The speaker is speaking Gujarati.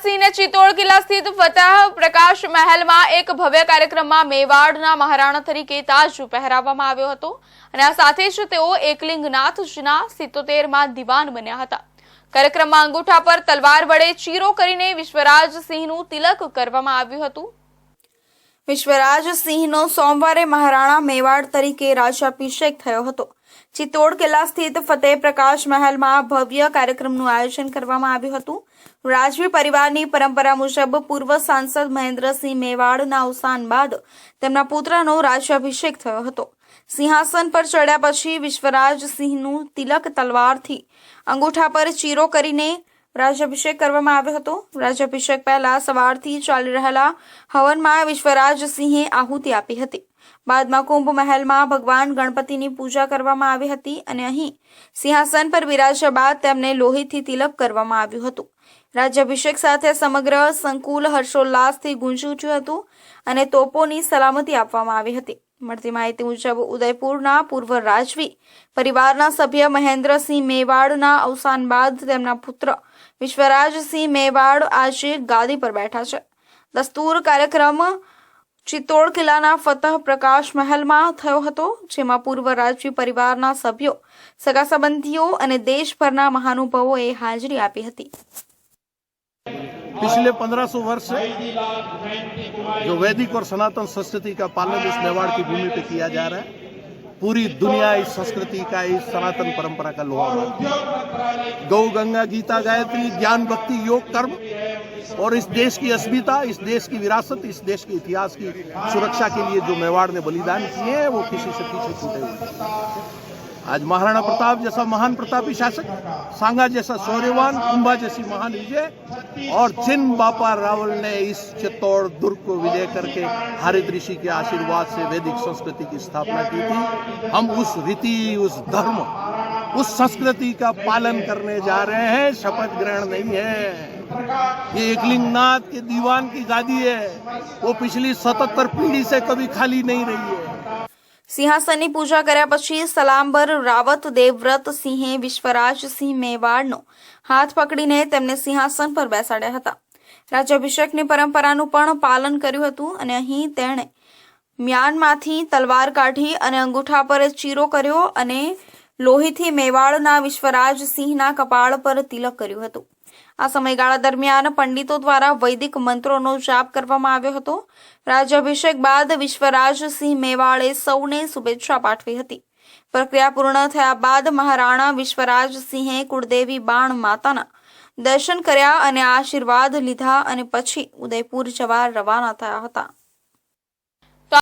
સિંહને ચિત્તોડ કિલ્લા સ્થિત ફતેહ પ્રકાશ મહેલમાં એક ભવ્ય કાર્યક્રમમાં મેવાડના મહારાણા તરીકે તાજ પહેરાવવામાં આવ્યો હતો અને આ સાથે જ તેઓ એકલિંગનાથજીના 77માં દિવાન બન્યા હતા। કાર્યક્રમમાં અંગૂઠા પર તલવાર વડે ચીરો કરીને વિશ્વરાજ સિંહનું તિલક કરવામાં આવ્યું હતું। વિશ્વરાજ સિંહનો સોમવારે મહારાણા મેવાડ તરીકે રાજ્યાભિષેક થયો હતો। ચિત્તોડ કિલ્લા સ્થિત ફતેહ પ્રકાશ મહેલમાં ભવ્ય કાર્યક્રમનું આયોજન કરવામાં આવ્યું હતું। રાજવી પરિવારની પરંપરા મુજબ પૂર્વ સાંસદ મહેન્દ્રસિંહ મેવાડના અવસાન બાદ તેમના પુત્રનો રાજ્યાભિષેક થયો હતો। સિંહાસન પર ચડ્યા પછી વિશ્વરાજ સિંહનું તિલક તલવારથી અંગૂઠા પર ચીરો કરીને રાજ્યાભિષેક કરવામાં આવ્યો હતો। રાજ્યાભિષેક પહેલા સવારથી ચાલી રહેલા હવનમાં વિશ્વરાજ સિંહે આહુતિ આપી હતી। બાદમાં કુંભ મહેલમાં ભગવાન ગણપતિની પૂજા કરવામાં આવી હતી અને અહીં સિંહાસન પર બિરાજ્યા બાદ તેમને લોહીથી તિલક કરવામાં આવ્યું હતું। રાજ્યાભિષેક સાથે સમગ્ર સંકુલ હર્ષોલ્લાસથી ગુંજી ઉઠ્યું હતું અને તોપોની સલામતી આપવામાં આવી હતી। મળતી માહિતી મુજબ ઉદયપુરના પૂર્વ રાજવી પરિવારના સભ્ય મહેન્દ્રસિંહ મેવાડના અવસાન બાદ તેમના પુત્ર વિશ્વરાજસિંહ મેવાડ આજે ગાદી પર બેઠા છે। દસ્તુર કાર્યક્રમ ચિત્તોડ કિલ્લાના ફતેહ પ્રકાશ મહેલમાં થયો હતો, જેમાં પૂર્વ રાજવી પરિવારના સભ્યો, સગા સંબંધીઓ અને દેશભરના મહાનુભાવોએ હાજરી આપી હતી। पिछले 1500 वर्ष से जो वैदिक और सनातन संस्कृति का पालन इस मेवाड़ की भूमि पे किया जा रहा है। पूरी दुनिया इस संस्कृति का, इस सनातन परंपरा का लोहा मानती है। गौ, गंगा, गीता, गायत्री, ज्ञान, भक्ति, योग, कर्म और इस देश की अस्मिता, इस देश की विरासत, इस देश के इतिहास की सुरक्षा के लिए जो मेवाड़ ने बलिदान किए हैं वो किसी से पीछे छूटे हुए। आज महाराणा प्रताप जैसा महान प्रतापी शासक, सांगा जैसा शौर्यवान, कुंभा जैसी महान विजय और जिन बापा रावल ने इस चित्तौड़ दुर्ग को विजय करके हरित ऋषि के आशीर्वाद से वैदिक संस्कृति की स्थापना की थी, हम उस रीति, उस धर्म, उस संस्कृति का पालन करने जा रहे हैं। शपथ ग्रहण नहीं है। ये एकलिंगनाथ के दीवान की गादी है, वो पिछली 77 पीढ़ी से कभी खाली नहीं रही है। સિંહાસનની પૂજા કર્યા પછી સલામબર રાવત દેવવ્રત સિંહે વિશ્વરાજ સિંહ મેવાડનો હાથ પકડીને તેમને સિંહાસન પર બેસાડ્યા હતા। રાજ્યાભિષેકની પરંપરાનું પણ પાલન કર્યું હતું અને અહીં તેણે મ્યાનમાંથી તલવાર કાઢી અને અંગૂઠા પર ચીરો કર્યો અને લોહીથી મેવાડના વિશ્વરાજ સિંહના કપાળ પર તિલક કર્યું હતું। આ સમયગાળા દરમિયાન પંડિતો દ્વારા વૈદિક મંત્રોનો જાપ કરવામાં આવ્યો હતો। રાજ્યાભિષેક બાદ વિશ્વરાજ સિંહ મેવાડે સૌને શુભેચ્છા પાઠવી હતી। પ્રક્રિયા પૂર્ણ થયા બાદ મહારાણા વિશ્વરાજ સિંહે કુળદેવી બાણ માતાના દર્શન કર્યા અને આશીર્વાદ લીધા અને પછી ઉદયપુર જવા રવાના થયા હતા।